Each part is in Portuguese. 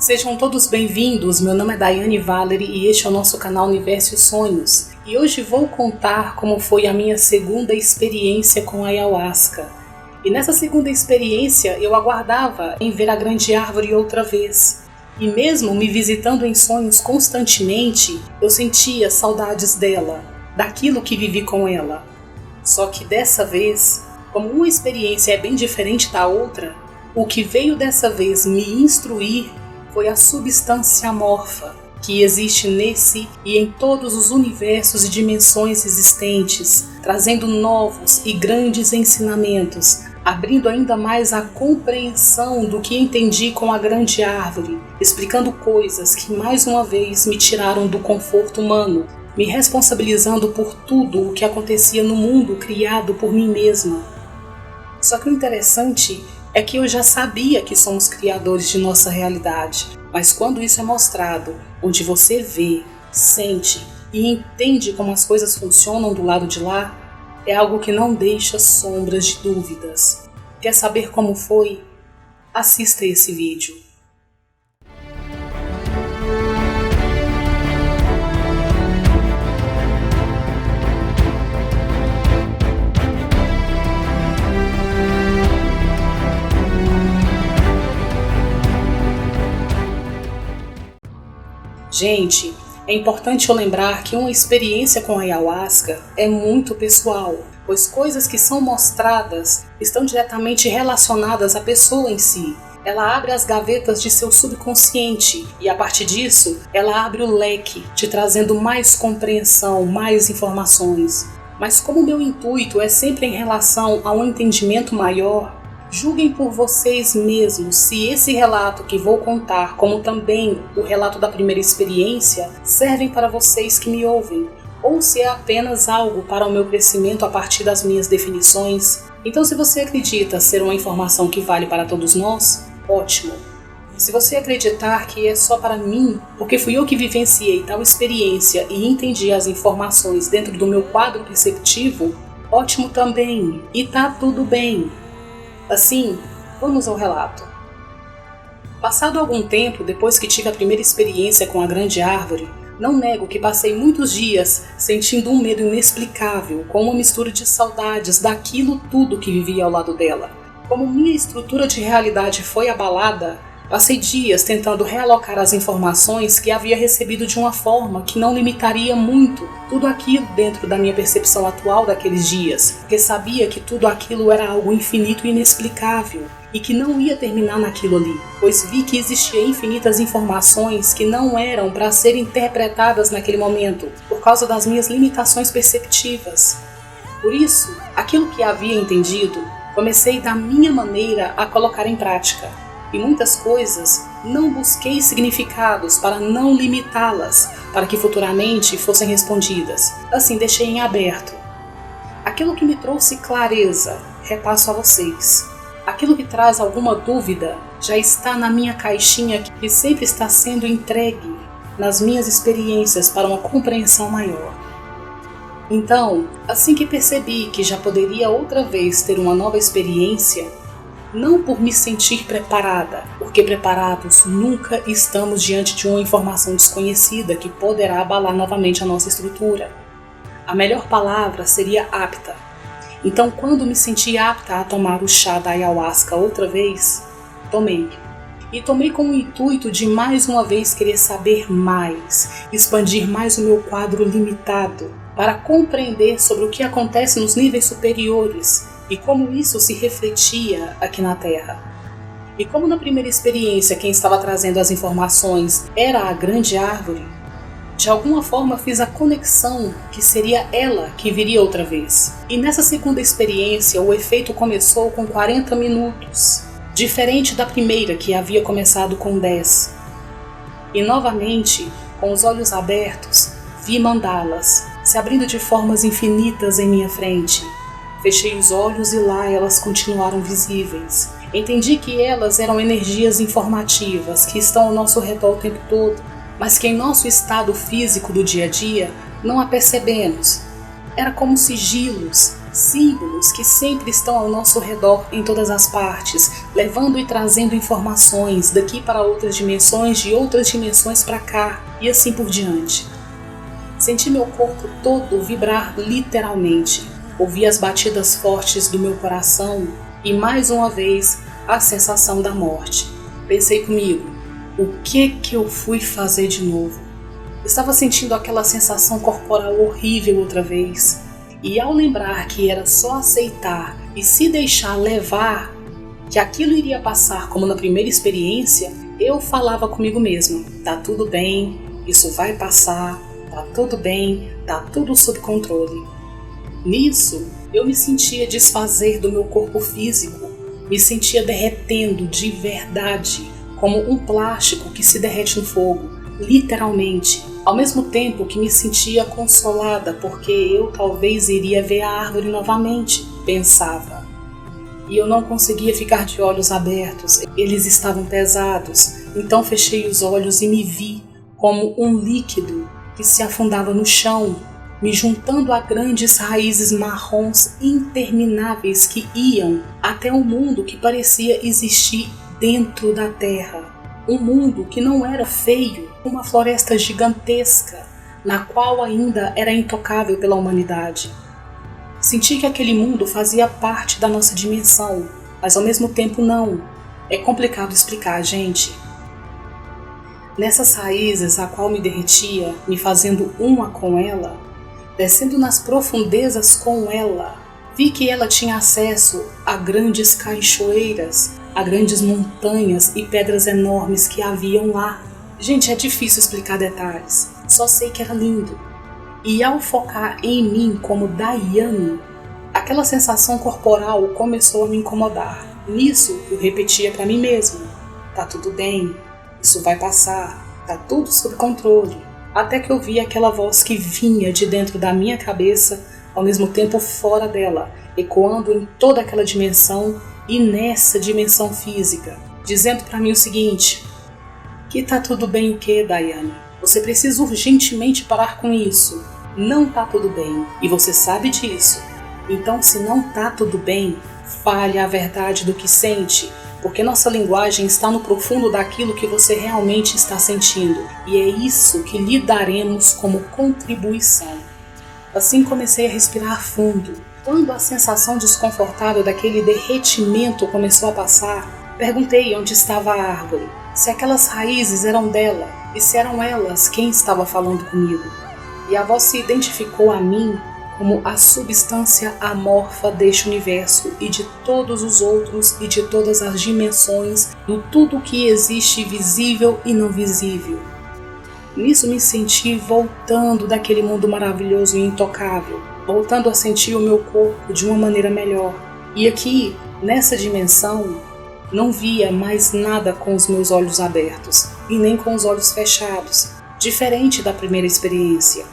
Sejam todos bem-vindos, meu nome é Daiane Valery e este é o nosso canal Universo e Sonhos. E hoje vou contar como foi a minha segunda experiência com a ayahuasca. E nessa segunda experiência eu aguardava em ver a grande árvore outra vez. E mesmo me visitando em sonhos constantemente, eu sentia saudades dela, daquilo que vivi com ela. Só que dessa vez, como uma experiência é bem diferente da outra, o que veio dessa vez me instruir foi a substância amorfa que existe nesse e em todos os universos e dimensões existentes, trazendo novos e grandes ensinamentos, abrindo ainda mais a compreensão do que entendi com a grande árvore, explicando coisas que mais uma vez me tiraram do conforto humano, me responsabilizando por tudo o que acontecia no mundo criado por mim mesma. Só que o interessante é que eu já sabia que somos criadores de nossa realidade, mas quando isso é mostrado, onde você vê, sente e entende como as coisas funcionam do lado de lá, é algo que não deixa sombras de dúvidas. Quer saber como foi? Assista esse vídeo. Gente, é importante eu lembrar que uma experiência com a ayahuasca é muito pessoal, pois coisas que são mostradas estão diretamente relacionadas à pessoa em si. Ela abre as gavetas de seu subconsciente e, a partir disso, ela abre o leque, te trazendo mais compreensão, mais informações. Mas como meu intuito é sempre em relação a um entendimento maior, julguem por vocês mesmos se esse relato que vou contar, como também o relato da primeira experiência, servem para vocês que me ouvem, ou se é apenas algo para o meu crescimento a partir das minhas definições. Então, se você acredita ser uma informação que vale para todos nós, ótimo. Se você acreditar que é só para mim, porque fui eu que vivenciei tal experiência e entendi as informações dentro do meu quadro perceptivo, ótimo também, e tá tudo bem. Assim, vamos ao relato. Passado algum tempo depois que tive a primeira experiência com a grande árvore, não nego que passei muitos dias sentindo um medo inexplicável, com uma mistura de saudades daquilo tudo que vivia ao lado dela. Como minha estrutura de realidade foi abalada, passei dias tentando realocar as informações que havia recebido de uma forma que não limitaria muito tudo aquilo dentro da minha percepção atual daqueles dias, porque sabia que tudo aquilo era algo infinito e inexplicável e que não ia terminar naquilo ali, pois vi que existiam infinitas informações que não eram para serem interpretadas naquele momento, por causa das minhas limitações perceptivas. Por isso, aquilo que havia entendido, comecei da minha maneira a colocar em prática. E muitas coisas não busquei significados para não limitá-las, para que futuramente fossem respondidas. Assim deixei em aberto. Aquilo que me trouxe clareza, repasso a vocês. Aquilo que traz alguma dúvida já está na minha caixinha que sempre está sendo entregue nas minhas experiências para uma compreensão maior. Então, assim que percebi que já poderia outra vez ter uma nova experiência, não por me sentir preparada, porque preparados nunca estamos diante de uma informação desconhecida que poderá abalar novamente a nossa estrutura. A melhor palavra seria apta. Então, quando me senti apta a tomar o chá da ayahuasca outra vez, tomei. E tomei com o intuito de mais uma vez querer saber mais, expandir mais o meu quadro limitado, para compreender sobre o que acontece nos níveis superiores, e como isso se refletia aqui na Terra. E como na primeira experiência quem estava trazendo as informações era a grande árvore, de alguma forma fiz a conexão que seria ela que viria outra vez. E nessa segunda experiência o efeito começou com 40 minutos, diferente da primeira que havia começado com 10. E novamente, com os olhos abertos, vi mandalas se abrindo de formas infinitas em minha frente. Fechei os olhos e lá elas continuaram visíveis. Entendi que elas eram energias informativas que estão ao nosso redor o tempo todo, mas que em nosso estado físico do dia a dia não a percebemos. Era como sigilos, símbolos que sempre estão ao nosso redor em todas as partes, levando e trazendo informações daqui para outras dimensões, de outras dimensões para cá e assim por diante. Senti meu corpo todo vibrar literalmente, ouvi as batidas fortes do meu coração e mais uma vez a sensação da morte. Pensei comigo, o que eu fui fazer de novo? Estava sentindo aquela sensação corporal horrível outra vez. E ao lembrar que era só aceitar e se deixar levar, que aquilo iria passar como na primeira experiência, eu falava comigo mesma, tá tudo bem, isso vai passar, tá tudo bem, tá tudo sob controle. Nisso, eu me sentia desfazer do meu corpo físico, me sentia derretendo de verdade, como um plástico que se derrete no fogo, literalmente. Ao mesmo tempo que me sentia consolada porque eu talvez iria ver a árvore novamente, pensava. E eu não conseguia ficar de olhos abertos, eles estavam pesados, então fechei os olhos e me vi como um líquido que se afundava no chão, me juntando a grandes raízes marrons intermináveis que iam até um mundo que parecia existir dentro da terra. Um mundo que não era feio, uma floresta gigantesca, na qual ainda era intocável pela humanidade. Senti que aquele mundo fazia parte da nossa dimensão, mas ao mesmo tempo não. É complicado explicar, gente. Nessas raízes a qual me derretia, me fazendo uma com ela, descendo nas profundezas com ela, vi que ela tinha acesso a grandes cachoeiras, a grandes montanhas e pedras enormes que haviam lá. Gente, é difícil explicar detalhes, só sei que era lindo. E ao focar em mim como Daiane, aquela sensação corporal começou a me incomodar. Nisso, eu repetia para mim mesma, tá tudo bem, isso vai passar, tá tudo sob controle. Até que eu vi aquela voz que vinha de dentro da minha cabeça, ao mesmo tempo fora dela, ecoando em toda aquela dimensão e nessa dimensão física, dizendo para mim o seguinte, que tá tudo bem o que, Daiane? Você precisa urgentemente parar com isso. Não tá tudo bem, e você sabe disso. Então, se não tá tudo bem, fale a verdade do que sente, porque nossa linguagem está no profundo daquilo que você realmente está sentindo, e é isso que lhe daremos como contribuição. Assim comecei a respirar fundo. Quando a sensação desconfortável daquele derretimento começou a passar, perguntei onde estava a árvore, se aquelas raízes eram dela e se eram elas quem estava falando comigo. E a voz se identificou a mim como a substância amorfa deste universo e de todos os outros e de todas as dimensões do tudo que existe visível e não visível. Nisso me senti voltando daquele mundo maravilhoso e intocável, voltando a sentir o meu corpo de uma maneira melhor. E aqui, nessa dimensão, não via mais nada com os meus olhos abertos e nem com os olhos fechados, diferente da primeira experiência.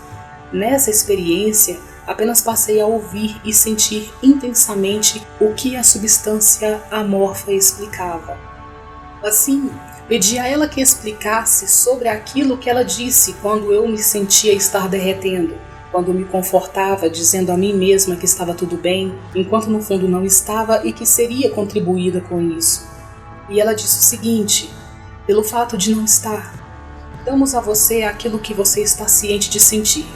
Nessa experiência, apenas passei a ouvir e sentir intensamente o que a substância amorfa explicava. Assim, pedi a ela que explicasse sobre aquilo que ela disse quando eu me sentia estar derretendo, quando me confortava dizendo a mim mesma que estava tudo bem, enquanto no fundo não estava e que seria contribuída com isso. E ela disse o seguinte, pelo fato de não estar, damos a você aquilo que você está ciente de sentir,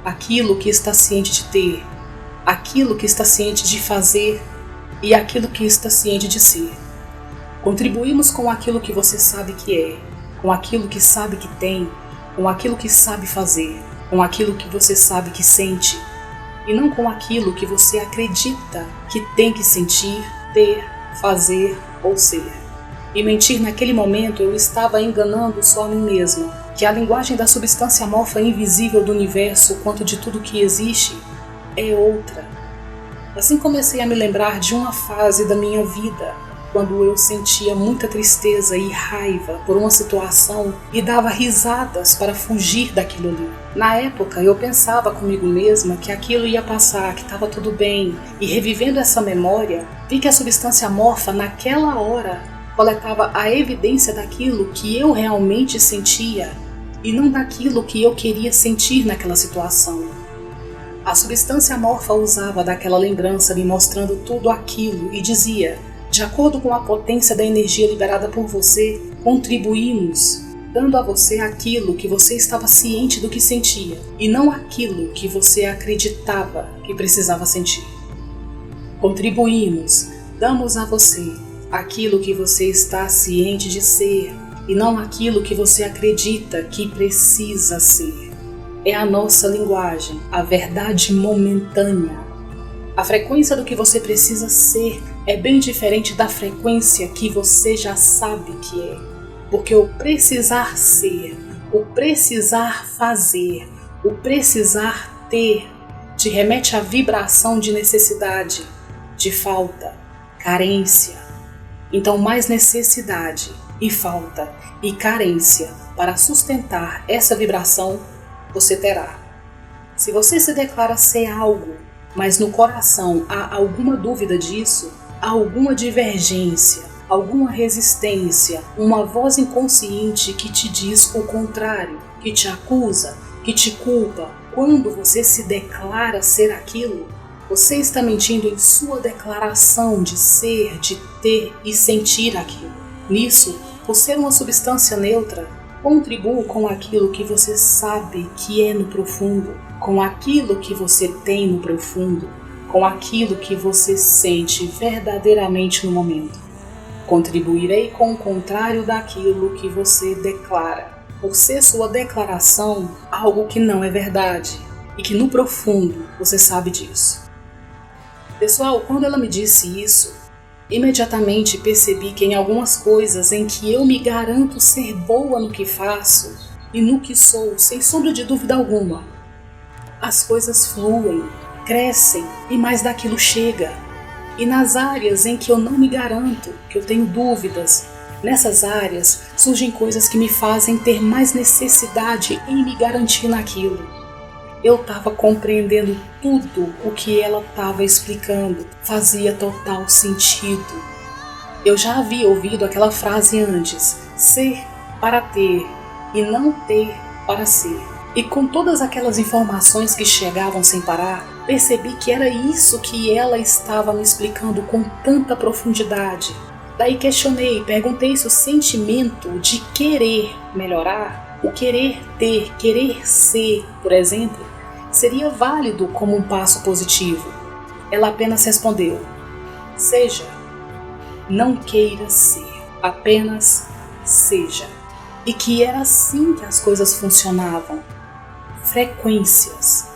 aquilo que está ciente de ter, aquilo que está ciente de fazer e aquilo que está ciente de ser. Contribuímos com aquilo que você sabe que é, com aquilo que sabe que tem, com aquilo que sabe fazer, com aquilo que você sabe que sente, e não com aquilo que você acredita que tem que sentir, ter, fazer ou ser. E mentir naquele momento eu estava enganando só a mim mesma, que a linguagem da substância amorfa invisível do universo quanto de tudo que existe é outra. Assim comecei a me lembrar de uma fase da minha vida, quando eu sentia muita tristeza e raiva por uma situação e dava risadas para fugir daquilo ali. Na época eu pensava comigo mesma que aquilo ia passar, que estava tudo bem, e revivendo essa memória, vi que a substância amorfa naquela hora coletava a evidência daquilo que eu realmente sentia e não daquilo que eu queria sentir naquela situação. A substância amorfa usava daquela lembrança me mostrando tudo aquilo e dizia: de acordo com a potência da energia liberada por você, contribuímos, dando a você aquilo que você estava ciente do que sentia e não aquilo que você acreditava que precisava sentir. Contribuímos, damos a você aquilo que você está ciente de ser e não aquilo que você acredita que precisa ser. É a nossa linguagem, a verdade momentânea. A frequência do que você precisa ser é bem diferente da frequência que você já sabe que é. Porque o precisar ser, o precisar fazer, o precisar ter, te remete à vibração de necessidade, de falta, carência. Então, mais necessidade e falta e carência para sustentar essa vibração você terá. Se você se declara ser algo, mas no coração há alguma dúvida disso, há alguma divergência, alguma resistência, uma voz inconsciente que te diz o contrário, que te acusa, que te culpa, quando você se declara ser aquilo, você está mentindo em sua declaração de ser, de ter e sentir aquilo. Nisso, por ser uma substância neutra, contribua com aquilo que você sabe que é no profundo, com aquilo que você tem no profundo, com aquilo que você sente verdadeiramente no momento. Contribuirei com o contrário daquilo que você declara, por ser sua declaração algo que não é verdade e que no profundo você sabe disso. Pessoal, quando ela me disse isso, imediatamente percebi que em algumas coisas em que eu me garanto ser boa no que faço e no que sou, sem sombra de dúvida alguma, as coisas fluem, crescem e mais daquilo chega. E nas áreas em que eu não me garanto, que eu tenho dúvidas, nessas áreas surgem coisas que me fazem ter mais necessidade em me garantir naquilo. Eu estava compreendendo tudo o que ela estava explicando, fazia total sentido. Eu já havia ouvido aquela frase antes, ser para ter e não ter para ser. E com todas aquelas informações que chegavam sem parar, percebi que era isso que ela estava me explicando com tanta profundidade. Daí questionei, perguntei se o sentimento de querer melhorar, o querer ter, querer ser, por exemplo, seria válido como um passo positivo. Ela apenas respondeu: seja, não queira ser, apenas seja. E que era assim que as coisas funcionavam. Frequências.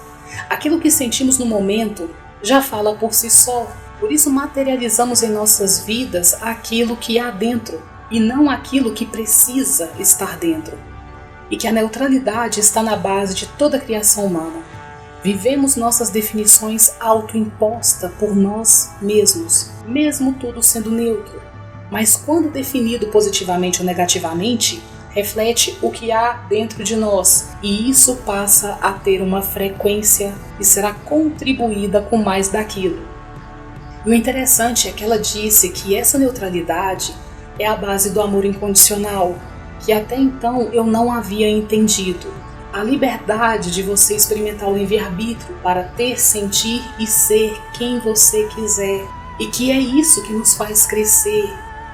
Aquilo que sentimos no momento já fala por si só. Por isso materializamos em nossas vidas aquilo que há dentro e não aquilo que precisa estar dentro. E que a neutralidade está na base de toda a criação humana. Vivemos nossas definições autoimpostas por nós mesmos, mesmo tudo sendo neutro. Mas quando definido positivamente ou negativamente, reflete o que há dentro de nós, e isso passa a ter uma frequência e será contribuída com mais daquilo. E o interessante é que ela disse que essa neutralidade é a base do amor incondicional, que até então eu não havia entendido. A liberdade de você experimentar o livre-arbítrio para ter, sentir e ser quem você quiser. E que é isso que nos faz crescer,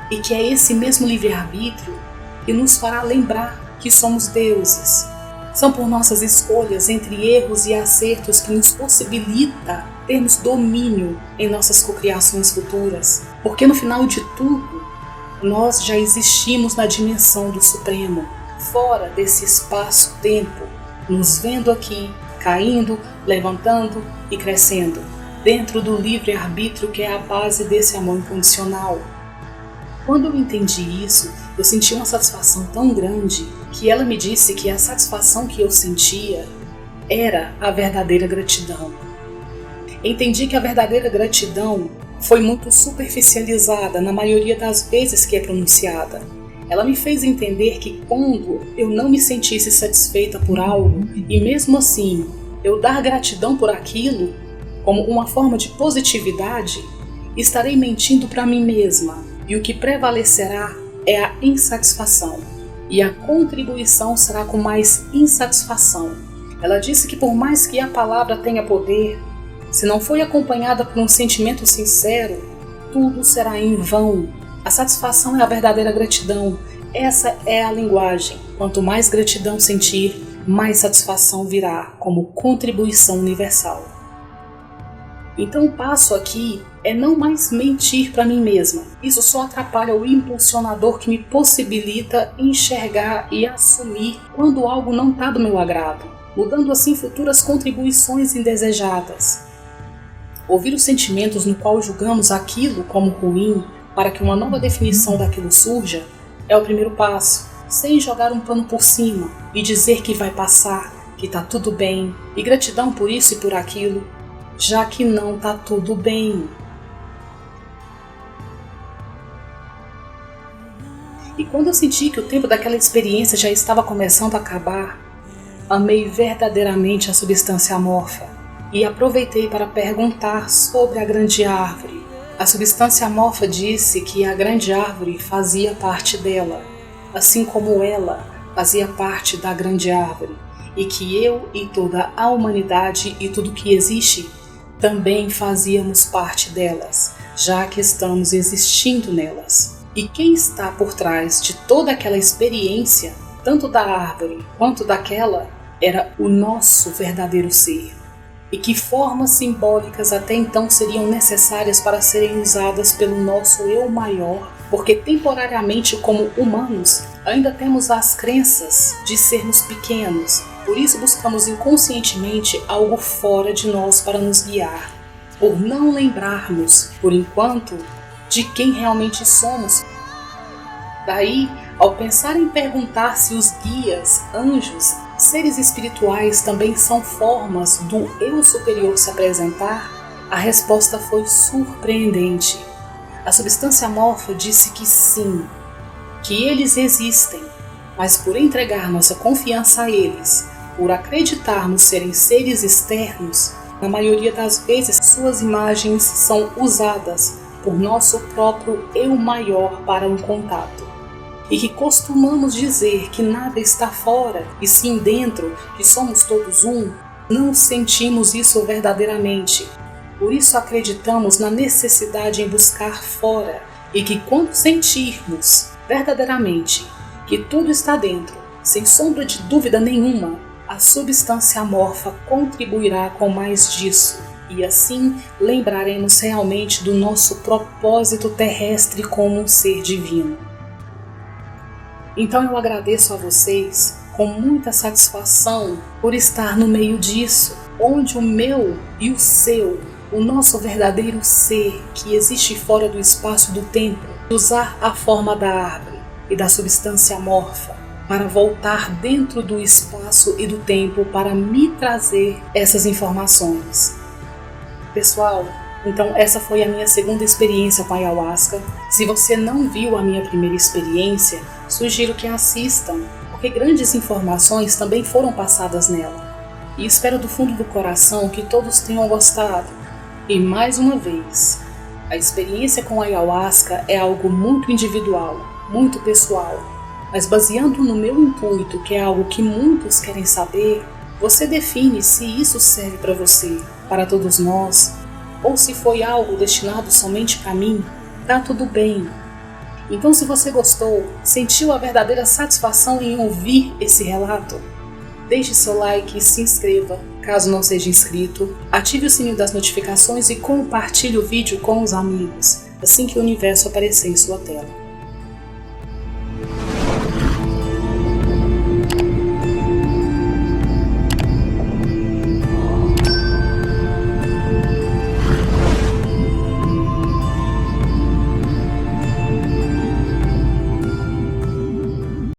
e que é esse mesmo livre-arbítrio que nos fará lembrar que somos deuses. São por nossas escolhas entre erros e acertos que nos possibilita termos domínio em nossas cocriações futuras. Porque no final de tudo, nós já existimos na dimensão do Supremo, fora desse espaço-tempo, nos vendo aqui, caindo, levantando e crescendo, dentro do livre-arbítrio que é a base desse amor incondicional. Quando eu entendi isso, eu senti uma satisfação tão grande que ela me disse que a satisfação que eu sentia era a verdadeira gratidão. Entendi que a verdadeira gratidão foi muito superficializada na maioria das vezes que é pronunciada. Ela me fez entender que quando eu não me sentisse satisfeita por algo, e mesmo assim eu dar gratidão por aquilo, como uma forma de positividade, estarei mentindo para mim mesma, e o que prevalecerá é a insatisfação, e a contribuição será com mais insatisfação. Ela disse que por mais que a palavra tenha poder, se não foi acompanhada por um sentimento sincero, tudo será em vão. A satisfação é a verdadeira gratidão. Essa é a linguagem. Quanto mais gratidão sentir, mais satisfação virá como contribuição universal. Então o passo aqui é não mais mentir para mim mesma. Isso só atrapalha o impulsionador que me possibilita enxergar e assumir quando algo não está do meu agrado, mudando assim futuras contribuições indesejadas. Ouvir os sentimentos no qual julgamos aquilo como ruim para que uma nova definição daquilo surja é o primeiro passo, sem jogar um pano por cima e dizer que vai passar, que está tudo bem e gratidão por isso e por aquilo, já que não está tudo bem. E quando eu senti que o tempo daquela experiência já estava começando a acabar, amei verdadeiramente a substância amorfa e aproveitei para perguntar sobre a grande árvore. A substância amorfa disse que a grande árvore fazia parte dela, assim como ela fazia parte da grande árvore, e que eu e toda a humanidade e tudo que existe também fazíamos parte delas, já que estamos existindo nelas. E quem está por trás de toda aquela experiência, tanto da árvore quanto daquela, era o nosso verdadeiro ser. E que formas simbólicas até então seriam necessárias para serem usadas pelo nosso eu maior, porque temporariamente como humanos ainda temos as crenças de sermos pequenos, por isso buscamos inconscientemente algo fora de nós para nos guiar, por não lembrarmos, por enquanto, de quem realmente somos. Daí, ao pensar em perguntar se os guias, anjos, seres espirituais também são formas do eu superior se apresentar, a resposta foi surpreendente. A substância amorfa disse que sim, que eles existem, mas por entregar nossa confiança a eles, por acreditarmos serem seres externos, na maioria das vezes suas imagens são usadas por nosso próprio eu maior para um contato. E que costumamos dizer que nada está fora e sim dentro, que somos todos um, não sentimos isso verdadeiramente. Por isso acreditamos na necessidade em buscar fora e que quando sentirmos verdadeiramente que tudo está dentro, sem sombra de dúvida nenhuma, a substância amorfa contribuirá com mais disso. E assim lembraremos realmente do nosso propósito terrestre como um ser divino. Então eu agradeço a vocês com muita satisfação por estar no meio disso, onde o meu e o seu, o nosso verdadeiro ser que existe fora do espaço e do tempo, usar a forma da árvore e da substância amorfa para voltar dentro do espaço e do tempo para me trazer essas informações. Pessoal, então essa foi a minha segunda experiência com a ayahuasca. Se você não viu a minha primeira experiência, sugiro que assistam, porque grandes informações também foram passadas nela. E espero do fundo do coração que todos tenham gostado. E mais uma vez, a experiência com a ayahuasca é algo muito individual, muito pessoal, mas baseando no meu intuito, que é algo que muitos querem saber, você define se isso serve para você, para todos nós, ou se foi algo destinado somente para mim, tá tudo bem. Então se você gostou, sentiu a verdadeira satisfação em ouvir esse relato, deixe seu like e se inscreva, caso não seja inscrito, ative o sininho das notificações e compartilhe o vídeo com os amigos, assim que o universo aparecer em sua tela.